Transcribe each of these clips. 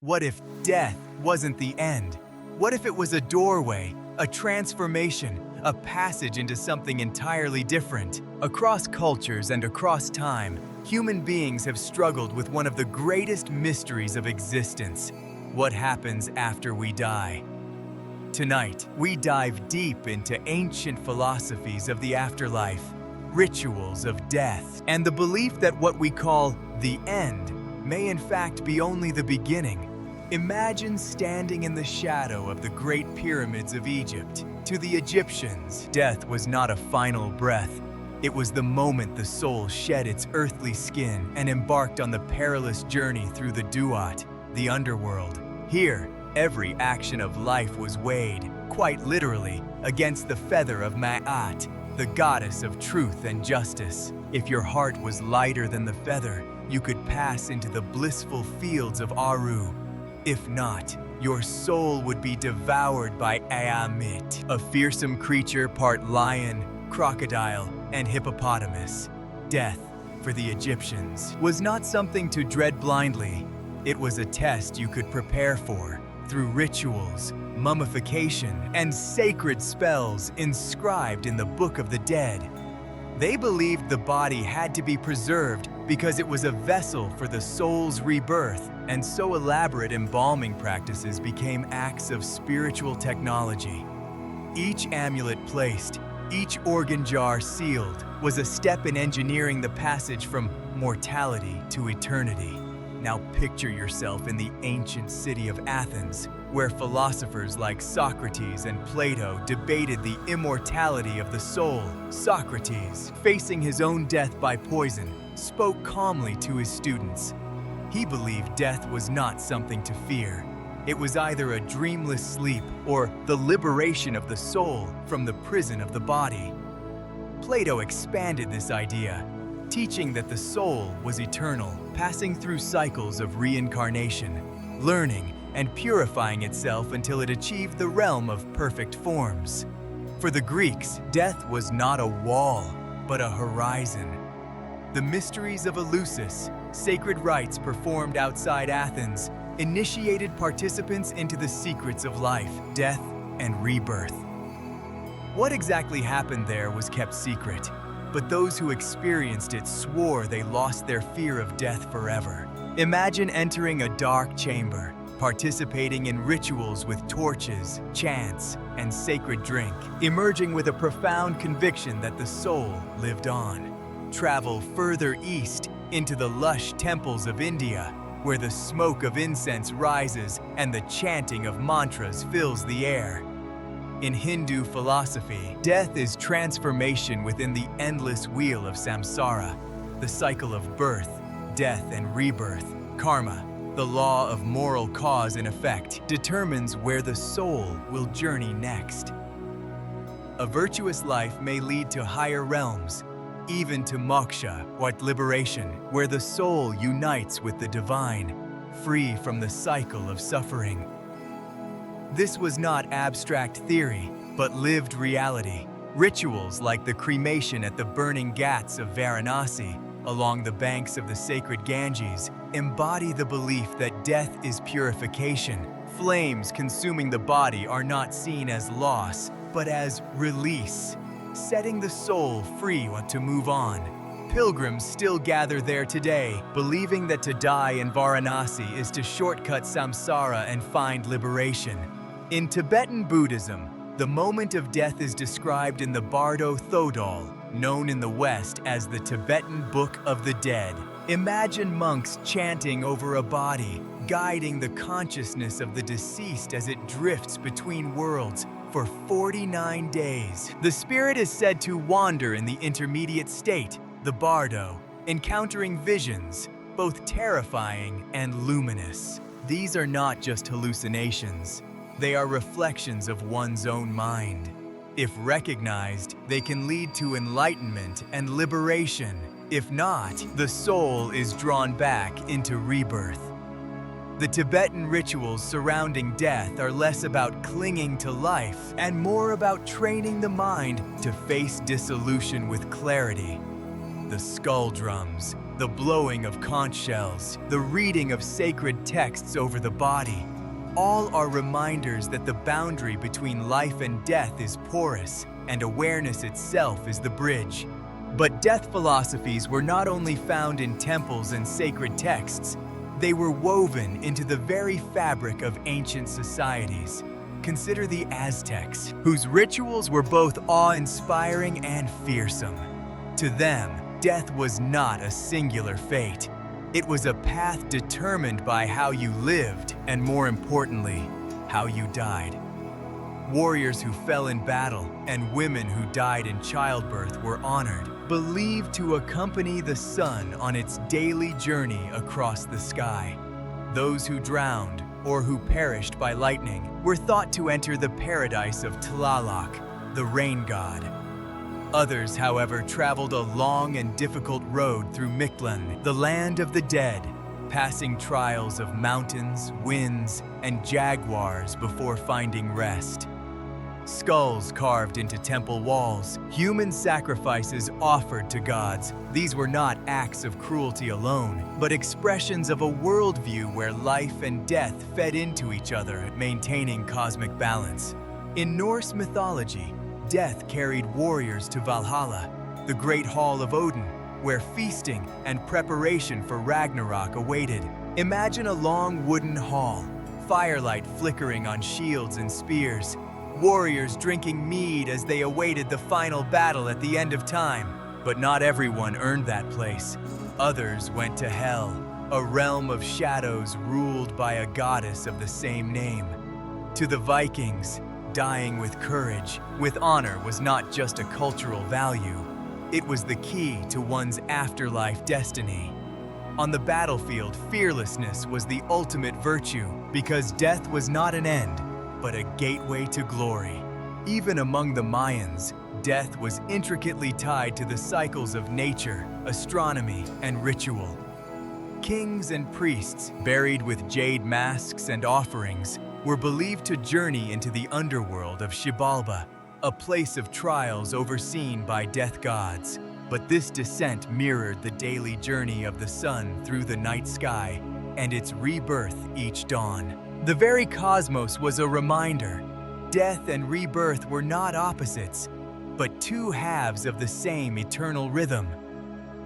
What if death wasn't the end? What if it was a doorway, a transformation, a passage into something entirely different? Across cultures and across time, human beings have struggled with one of the greatest mysteries of existence: what happens after we die? Tonight, we dive deep into ancient philosophies of the afterlife, rituals of death, and the belief that what we call the end may in fact be only the beginning. Imagine standing in the shadow of the great pyramids of Egypt. To the Egyptians, death was not a final breath. It was the moment the soul shed its earthly skin and embarked on the perilous journey through the Duat, the underworld. Here, every action of life was weighed, quite literally, against the feather of Ma'at, the goddess of truth and justice. If your heart was lighter than the feather, you could pass into the blissful fields of Aru. If not, your soul would be devoured by Aamit, a fearsome creature part lion, crocodile, and hippopotamus. Death, for the Egyptians, was not something to dread blindly. It was a test you could prepare for through rituals, mummification, and sacred spells inscribed in the Book of the Dead. They believed the body had to be preserved because it was a vessel for the soul's rebirth, and so elaborate embalming practices became acts of spiritual technology. Each amulet placed, each organ jar sealed, was a step in engineering the passage from mortality to eternity. Now picture yourself in the ancient city of Athens, where philosophers like Socrates and Plato debated the immortality of the soul. Socrates, facing his own death by poison, spoke calmly to his students. He believed death was not something to fear. It was either a dreamless sleep or the liberation of the soul from the prison of the body. Plato expanded this idea, teaching that the soul was eternal, passing through cycles of reincarnation, learning and purifying itself until it achieved the realm of perfect forms. For the Greeks, death was not a wall, but a horizon. The mysteries of Eleusis, sacred rites performed outside Athens, initiated participants into the secrets of life, death, and rebirth. What exactly happened there was kept secret, but those who experienced it swore they lost their fear of death forever. Imagine entering a dark chamber, participating in rituals with torches, chants, and sacred drink, emerging with a profound conviction that the soul lived on. Travel further east into the lush temples of India, where the smoke of incense rises and the chanting of mantras fills the air. In Hindu philosophy, death is transformation within the endless wheel of samsara, the cycle of birth, death, and rebirth. Karma, the law of moral cause and effect, determines where the soul will journey next. A virtuous life may lead to higher realms, even to moksha, or liberation, where the soul unites with the divine, free from the cycle of suffering. This was not abstract theory, but lived reality. Rituals like the cremation at the burning ghats of Varanasi, along the banks of the sacred Ganges, embody the belief that death is purification. Flames consuming the body are not seen as loss, but as release, setting the soul free to move on. Pilgrims still gather there today, believing that to die in Varanasi is to shortcut samsara and find liberation. In Tibetan Buddhism, the moment of death is described in the Bardo Thodol, known in the West as the Tibetan Book of the Dead. Imagine monks chanting over a body, guiding the consciousness of the deceased as it drifts between worlds for 49 days. The spirit is said to wander in the intermediate state, the Bardo, encountering visions, both terrifying and luminous. These are not just hallucinations. They are reflections of one's own mind. If recognized, they can lead to enlightenment and liberation. If not, the soul is drawn back into rebirth. The Tibetan rituals surrounding death are less about clinging to life and more about training the mind to face dissolution with clarity. The skull drums, the blowing of conch shells, the reading of sacred texts over the body. All are reminders that the boundary between life and death is porous, and awareness itself is the bridge. But death philosophies were not only found in temples and sacred texts, they were woven into the very fabric of ancient societies. Consider the Aztecs, whose rituals were both awe-inspiring and fearsome. To them, death was not a singular fate. It was a path determined by how you lived, and more importantly, how you died. Warriors who fell in battle and women who died in childbirth were honored, believed to accompany the sun on its daily journey across the sky. Those who drowned or who perished by lightning were thought to enter the paradise of Tlaloc, the rain god. Others, however, traveled a long and difficult road through Mictlan, the land of the dead, passing trials of mountains, winds, and jaguars before finding rest. Skulls carved into temple walls, human sacrifices offered to gods. These were not acts of cruelty alone, but expressions of a worldview where life and death fed into each other, maintaining cosmic balance. In Norse mythology, death carried warriors to Valhalla, the great hall of Odin, where feasting and preparation for Ragnarok awaited. Imagine a long wooden hall, firelight flickering on shields and spears, warriors drinking mead as they awaited the final battle at the end of time. But not everyone earned that place. Others went to Hell, a realm of shadows ruled by a goddess of the same name. To the Vikings, dying with courage, with honor was not just a cultural value. It was the key to one's afterlife destiny. On the battlefield, fearlessness was the ultimate virtue, because death was not an end, but a gateway to glory. Even among the Mayans, death was intricately tied to the cycles of nature, astronomy, and ritual. Kings and priests, buried with jade masks and offerings, were believed to journey into the underworld of Xibalba, a place of trials overseen by death gods. But this descent mirrored the daily journey of the sun through the night sky and its rebirth each dawn. The very cosmos was a reminder. Death and rebirth were not opposites, but two halves of the same eternal rhythm.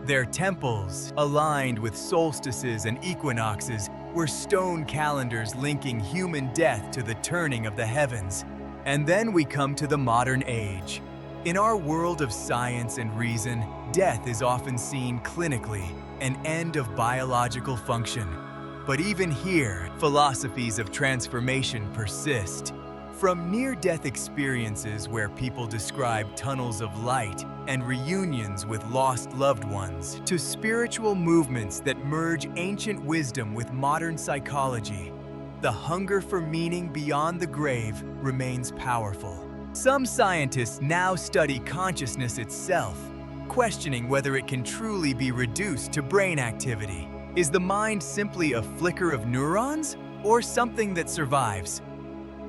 Their temples, aligned with solstices and equinoxes, were stone calendars linking human death to the turning of the heavens. And then we come to the modern age. In our world of science and reason, death is often seen clinically, an end of biological function. But even here, philosophies of transformation persist. From near-death experiences where people describe tunnels of light and reunions with lost loved ones, to spiritual movements that merge ancient wisdom with modern psychology, the hunger for meaning beyond the grave remains powerful. Some scientists now study consciousness itself, questioning whether it can truly be reduced to brain activity. Is the mind simply a flicker of neurons, or something that survives?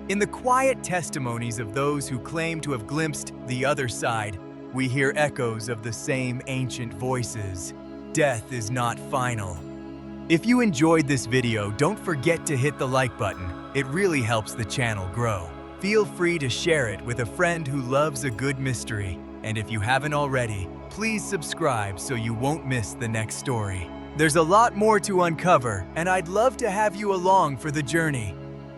In the quiet testimonies of those who claim to have glimpsed the other side, we hear echoes of the same ancient voices. Death is not final. If you enjoyed this video, don't forget to hit the like button. It really helps the channel grow. Feel free to share it with a friend who loves a good mystery. And if you haven't already, please subscribe so you won't miss the next story. There's a lot more to uncover, and I'd love to have you along for the journey.